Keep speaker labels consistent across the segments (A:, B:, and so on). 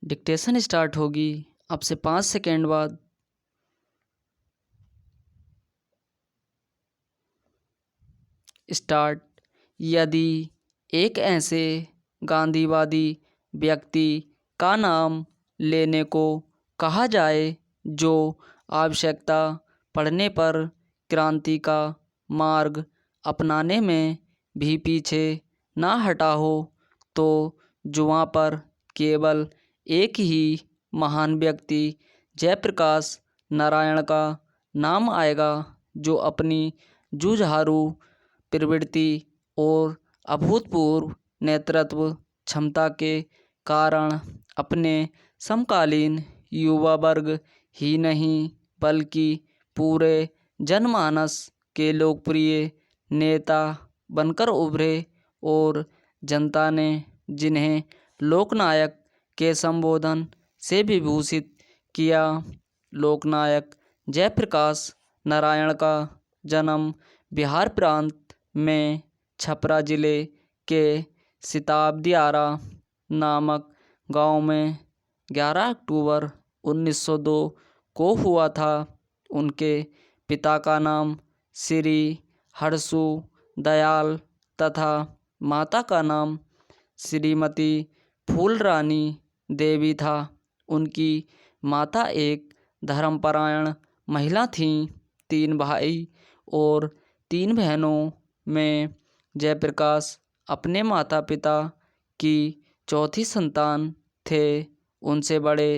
A: Dictation start होगी अब से 5 सेकेंड बाद। स्टार्ट। यदि एक ऐसे गांधीवादी व्यक्ति का नाम लेने को कहा जाए जो आवश्यकता पड़ने पर क्रांति का मार्ग अपनाने में भी पीछे ना हटा हो, तो जुआ पर केवल एक ही महान व्यक्ति जयप्रकाश नारायण का नाम आएगा, जो अपनी जुझारू प्रवृत्ति और अभूतपूर्व नेतृत्व क्षमता के कारण अपने समकालीन युवा वर्ग ही नहीं बल्कि पूरे जनमानस के लोकप्रिय नेता बनकर उभरे और जनता ने जिन्हें लोकनायक के संबोधन से विभूषित किया। लोकनायक जयप्रकाश नारायण का जन्म बिहार प्रांत में छपरा जिले के सिताबदियारा नामक गांव में 11 अक्टूबर 1902 को हुआ था। उनके पिता का नाम श्री हरसु दयाल तथा माता का नाम श्रीमती फूलरानी देवी था। उनकी माता एक धर्मपरायण महिला थीं। 3 भाई और 3 बहनों में जयप्रकाश अपने माता पिता की चौथी संतान थे। उनसे बड़े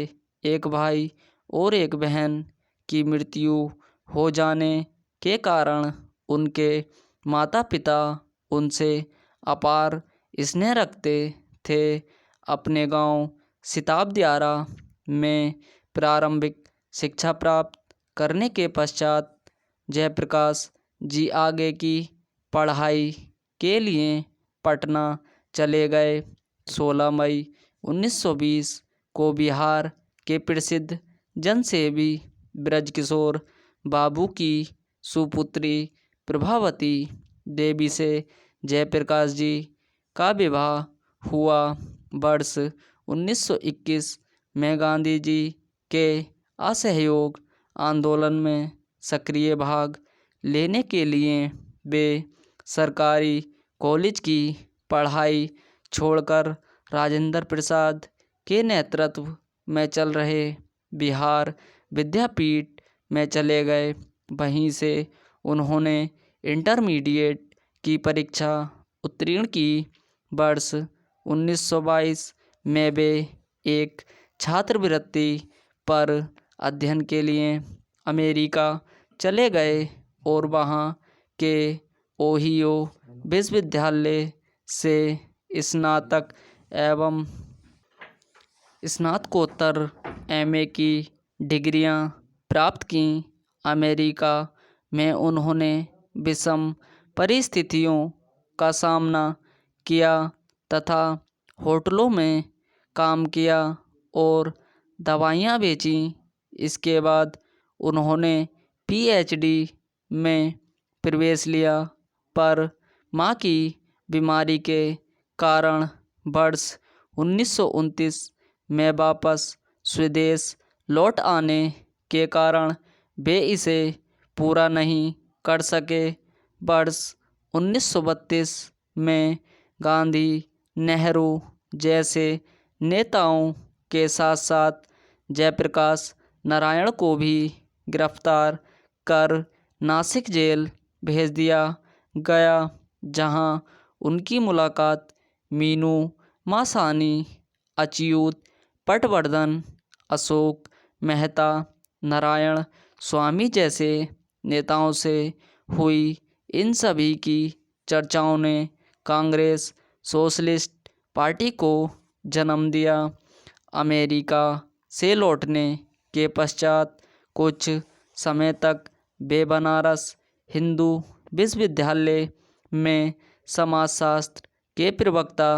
A: एक भाई और एक बहन की मृत्यु हो जाने के कारण उनके माता पिता उनसे अपार स्नेह रखते थे। अपने गांव सिताबदियारा में प्रारंभिक शिक्षा प्राप्त करने के पश्चात जयप्रकाश जी आगे की पढ़ाई के लिए पटना चले गए। 16 मई 1920 को बिहार के प्रसिद्ध जनसेवी ब्रजकिशोर बाबू की सुपुत्री प्रभावती देवी से जयप्रकाश जी का विवाह हुआ। वर्ष 1921 में गांधी जी के असहयोग आंदोलन में सक्रिय भाग लेने के लिए वे सरकारी कॉलेज की पढ़ाई छोड़कर राजेंद्र प्रसाद के नेतृत्व में चल रहे बिहार विद्यापीठ में चले गए। वहीं से उन्होंने इंटरमीडिएट की परीक्षा उत्तीर्ण की। वर्ष 1922 में वे एक छात्रवृत्ति पर अध्ययन के लिए अमेरिका चले गए और वहां के ओहियो विश्वविद्यालय से स्नातक एवं स्नातकोत्तर एमए की डिग्रियां प्राप्त कीं। अमेरिका में उन्होंने विषम परिस्थितियों का सामना किया तथा होटलों में काम किया और दवाइयाँ बेचीं। इसके बाद उन्होंने पीएचडी में प्रवेश लिया, पर मां की बीमारी के कारण वर्ष 1929 में वापस स्वदेश लौट आने के कारण वे इसे पूरा नहीं कर सके। वर्ष 1932 में गांधी, नेहरू जैसे नेताओं के साथ साथ जयप्रकाश नारायण को भी गिरफ्तार कर नासिक जेल भेज दिया गया, जहां उनकी मुलाकात मीनू मासानी, अच्युत पटवर्धन, अशोक मेहता, नारायण स्वामी जैसे नेताओं से हुई। इन सभी की चर्चाओं ने कांग्रेस सोशलिस्ट पार्टी को जन्म दिया। अमेरिका से लौटने के पश्चात कुछ समय तक वे बनारस हिंदू विश्वविद्यालय में समाजशास्त्र के प्रवक्ता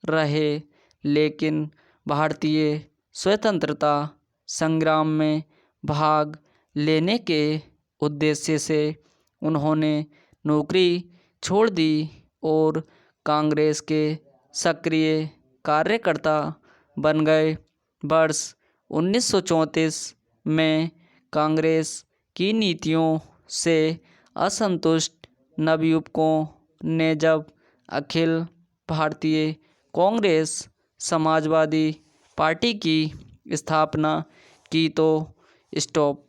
A: रहे, लेकिन भारतीय स्वतंत्रता संग्राम में भाग लेने के उद्देश्य से उन्होंने नौकरी छोड़ दी और कांग्रेस के सक्रिय कार्यकर्ता बन गए। वर्ष 1934 में कांग्रेस की नीतियों से असंतुष्ट नवयुवकों ने जब अखिल भारतीय कांग्रेस समाजवादी पार्टी की स्थापना की तो स्टॉप